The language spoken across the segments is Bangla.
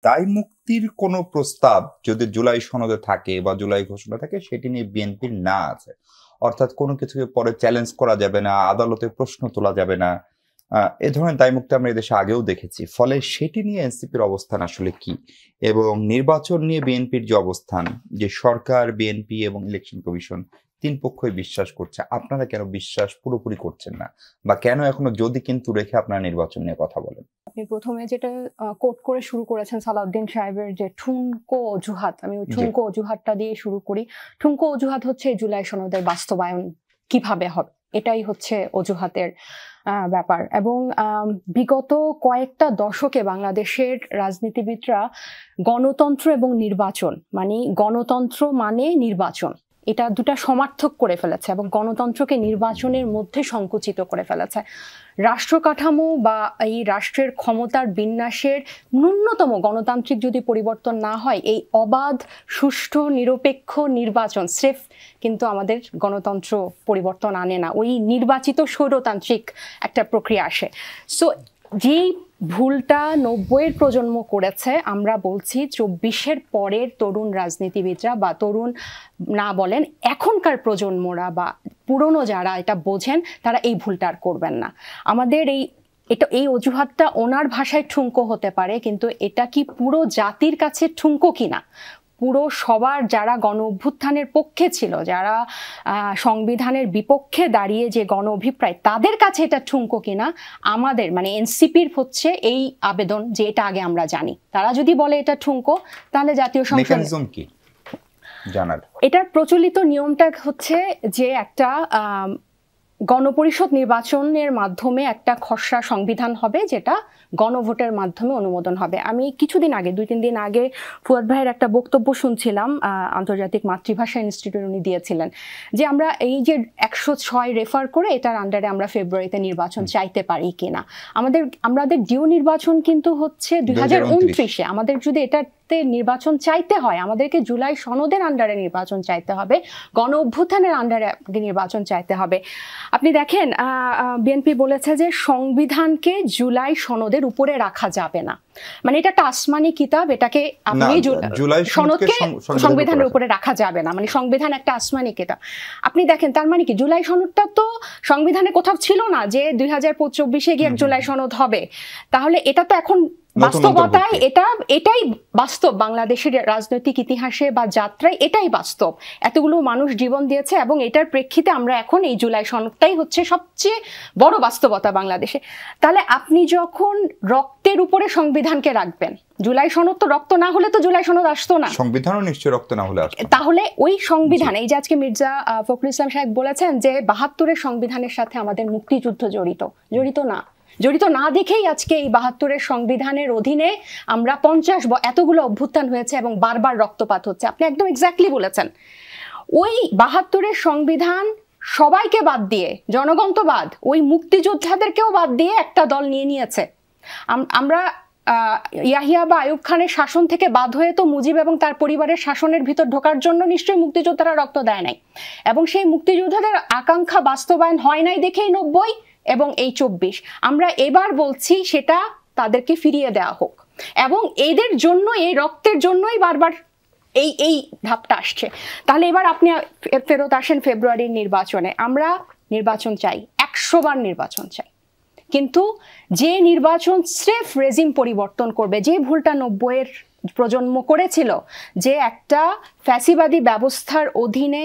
দায় মুক্তির কোনো প্রস্তাব যদি জুলাই সনদে থাকে বা জুলাই ঘোষণা থাকে সেটি নিয়ে বিএনপির না আছে, অর্থাৎ কোনো কিছুকে পরে চ্যালেঞ্জ করা যাবে না, আদালতে প্রশ্ন তোলা যাবে না, এ ধরনের দায় মুক্তি আমরা এদেশে আগেও দেখেছি। ফলে সেটি নিয়ে এনসিপির অবস্থান আসলে কি, এবং নির্বাচন নিয়ে বিএনপির যে অবস্থান, যে সরকার, বিএনপি এবং ইলেকশন কমিশন তিন পক্ষই বিশ্বাস করছে, আপনারা কেন বিশ্বাস পুরোপুরি করছেন না, বা কেন এখনো যদি কিন্তু রেখে আপনারা নির্বাচন নিয়ে কথা বলেন? আপনি প্রথমে যেটা কোট করে শুরু করেছেন সালাউদ্দিন সাহেবের যে ঠুনকো অজুহাত, আমি ওই ঠুনকো অজুহাতটা দিয়ে শুরু করি। ঠুনকো অজুহাত হচ্ছে জুলাই সনদের বাস্তবায়ন কিভাবে হবে, এটাই হচ্ছে অজুহাতের ব্যাপার। এবং বিগত কয়েকটা দশকে বাংলাদেশের রাজনীতিবিদরা গণতন্ত্র এবং নির্বাচন গণতন্ত্র মানে নির্বাচন, এটা দুটা সমার্থক করে ফেলেছে এবং গণতন্ত্রকে নির্বাচনের মধ্যে সংকুচিত করে ফেলেছে। রাষ্ট্র কাঠামো বা এই রাষ্ট্রের ক্ষমতার বিন্যাসের ন্যূনতম গণতান্ত্রিক যদি পরিবর্তন না হয়, এই অবাধ সুষ্ঠু নিরপেক্ষ নির্বাচন স্রেফ কিন্তু আমাদের গণতন্ত্র পরিবর্তন আনে না, ওই নির্বাচিত স্বৈরতান্ত্রিক একটা প্রক্রিয়া আসে। সো যেই ভুলটা 90-এর প্রজন্ম করেছে, আমরা বলছি 24-এর পরের তরুণ রাজনীতিবিদরা বা তরুণ না বলেন এখনকার প্রজন্মরা বা পুরনো যারা এটা বোঝেন, তারা এই ভুলটা আর করবেন না। আমাদের এই অজুহাতটা ওনার ভাষায় ঠুনকো হতে পারে, কিন্তু এটা কি পুরো জাতির কাছে ঠুনকো কিনা, পুরো সবার যারা গণ অভ্যুত্থানের পক্ষে ছিল, যারা সংবিধানের বিপক্ষে দাঁড়িয়ে যে গণ অভিপ্রায়, তাদের কাছে এটা ঠুনকো কিনা, আমাদের এনসিপির হচ্ছে এই আবেদন যে এটা আগে আমরা জানি। তারা যদি বলে এটা ঠুনকো, তাহলে জাতীয় সংসদ কি জানার এটার প্রচলিত নিয়মটা হচ্ছে যে একটা গণপরিষদ নির্বাচনের মাধ্যমে একটা খসড়া সংবিধান হবে, যেটা গণভোটের মাধ্যমে অনুমোদন হবে। আমি কিছুদিন আগে 2-3 দিন আগে ফুয়াদ ভাইয়ের একটা বক্তব্য শুনছিলাম, আন্তর্জাতিক মাতৃভাষা ইনস্টিটিউট উনি দিয়েছিলেন, যে আমরা এই যে 106 রেফার করে এটার আন্ডারে আমরা ফেব্রুয়ারিতে নির্বাচন চাইতে পারি কিনা। আমাদের ডিউ নির্বাচন কিন্তু হচ্ছে 2029-এ। আমাদের যদি এটাতে নির্বাচন চাইতে হয়, আমাদেরকে জুলাই সনদের আন্ডারে নির্বাচন চাইতে হবে, গণ অভ্যুত্থানের আন্ডারে নির্বাচন চাইতে হবে। আপনি দেখেন বিএনপি বলেছে যে সংবিধানকে জুলাই সনদের উপরে রাখা যাবে না, এটা একটা আসমানি কিতাব, এটাকে আপনি সনদকে সংবিধানের উপরে রাখা যাবে না, সংবিধান একটা আসমানি কিতাব। আপনি দেখেন তার কি, জুলাই সনদটা তো সংবিধানে কোথাও ছিল না যে 2024-এ গিয়ে জুলাই সনদ হবে। তাহলে এটা তো এখন বাস্তবতায় এটাই বাস্তব, বাংলাদেশের রাজনৈতিক ইতিহাসে বা যাত্রায় এটাই বাস্তব। এতগুলো মানুষ জীবন দিয়েছে এবং এটার প্রেক্ষিতে আমরা এখন এই জুলাই সনদটাই হচ্ছে সবচেয়ে বড় বাস্তবতা বাংলাদেশে। তাহলে আপনি যখন রক্তের উপরে সংবিধানকে রাখবেন, জুলাই সনদ তো রক্ত না হলে তো জুলাই সনদ আসতো না, সংবিধানও নিশ্চয়ই রক্ত না হলে আসতো। তাহলে ওই সংবিধান, এই যে আজকে মির্জা ফখরুল ইসলাম সাহেব বলেছেন যে 72-এর সংবিধানের সাথে আমাদের মুক্তিযুদ্ধ জড়িত না দেখেই আজকে এই 72-এর সংবিধানের অধীনে আমরা 50 এতগুলো অভ্যুত্থান হয়েছে এবং বারবার রক্তপাত হচ্ছে। আপনি একদম এক্স্যাক্টলি বলেছেন। ওই 72-এর সংবিধান সবাইকে বাদ দিয়ে, জনগণ তো বাদ, ওই মুক্তিযোদ্ধাদেরকেও বাদ দিয়ে একটা দল নিয়েছে। আমরা ইয়াহিয়া বা আইয়ুব খানের শাসন থেকে বাদ হয়ে তো মুজিব এবং তার পরিবারের শাসনের ভিতর ঢোকার জন্য নিশ্চয়ই মুক্তিযোদ্ধারা রক্ত দেয় নাই, এবং সেই মুক্তিযোদ্ধাদের আকাঙ্ক্ষা বাস্তবায়ন হয় নাই দেখেই 90 এবং এই 24। আমরা এবার বলছি সেটা তাদেরকে ফিরিয়ে দেওয়া হোক, এবং এদের জন্য, এই রক্তের জন্যই বারবার এই ধাপটা আসছে। তাহলে এবার আপনি ফেরত আসেন ফেব্রুয়ারির নির্বাচনে। আমরা নির্বাচন চাই, 100 বার নির্বাচন চাই, কিন্তু যে নির্বাচন স্রেফ রেজিম পরিবর্তন করবে, যে ভুলটা 90-এর প্রজন্ম করেছিল, যে একটা ফ্যাসিবাদী ব্যবস্থার অধীনে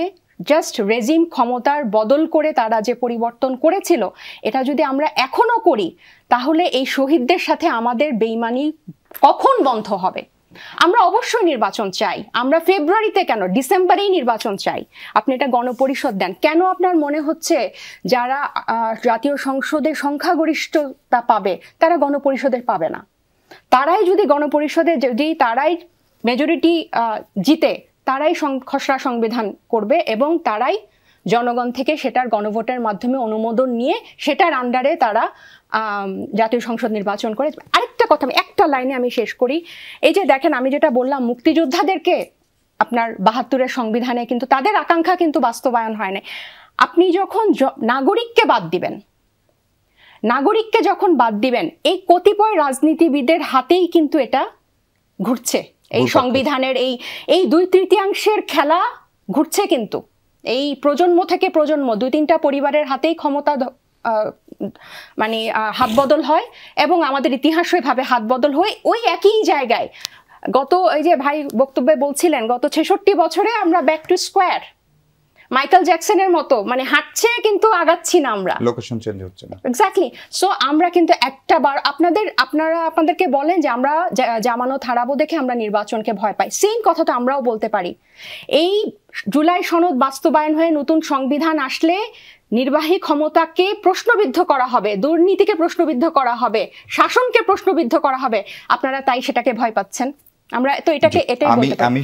জাস্ট রেজিম ক্ষমতার বদল করে তারা যে পরিবর্তন করেছিল, এটা যদি আমরা এখনো করি, তাহলে এই শহীদদের সাথে আমাদের বেইমানি কখন বন্ধ হবে? আমরা অবশ্যই নির্বাচন চাই। আমরা ফেব্রুয়ারিতে কেন, ডিসেম্বরেই নির্বাচন চাই। আপনি এটা গণপরিষদ দেন। কেন আপনার মনে হচ্ছে যারা জাতীয় সংসদে সংখ্যাগরিষ্ঠতা পাবে তারা গণপরিষদের পাবে না? তারাই যদি গণপরিষদে, যদি তারাই মেজরিটি জিতে, তারাই খসড়া সংবিধান করবে এবং তারাই জনগণ থেকে সেটার গণভোটের মাধ্যমে অনুমোদন নিয়ে সেটার আন্ডারে তারা জাতীয় সংসদ নির্বাচন করে। আরেকটা কথা, একটা লাইনে আমি শেষ করি। এই যে দেখেন, আমি যেটা বললাম, মুক্তিযোদ্ধাদেরকে আপনার 72-এর সংবিধানে কিন্তু তাদের আকাঙ্ক্ষা কিন্তু বাস্তবায়ন হয় না। আপনি যখন নাগরিককে বাদ দিবেন, এই কতিপয় রাজনীতিবিদের হাতেই কিন্তু এটা ঘুরছে, এই সংবিধানের এই 2/3 খেলা ঘুরছে। কিন্তু এই প্রজন্ম থেকে প্রজন্ম 2-3টা পরিবারের হাতেই ক্ষমতা মানে হাত বদল হয়, এবং আমাদের ইতিহাস ওইভাবে হাত বদল হয়ে ওই একই জায়গায় এই যে ভাই বক্তব্যে বলছিলেন, গত 66 বছরে আমরা ব্যাক টু স্কোয়ার, মাইকেল জ্যাকসনের মতো মানে হাঁটছে কিন্তু আগাচ্ছি না, আমরা লোকেশন চেঞ্জ হচ্ছে না। এক্স্যাক্টলি। সো আমরা কিন্তু একটা বার আপনাদেরকে বলেন যে আমরা জামানত হারাবো দেখে আমরা নির্বাচনকে ভয় পাই, সেম কথা তো আমরাও বলতে পারি। এই জুলাই সনদ বাস্তবায়ন হয়ে নতুন সংবিধান আসলে নির্বাহী ক্ষমতাকে প্রশ্নবিদ্ধ করা হবে, দুর্নীতিকে প্রশ্নবিদ্ধ করা হবে, শাসনকে প্রশ্নবিদ্ধ করা হবে, আপনারা তাই সেটাকে ভয় পাচ্ছেন। আমরা তো এটাই বলতে পারি।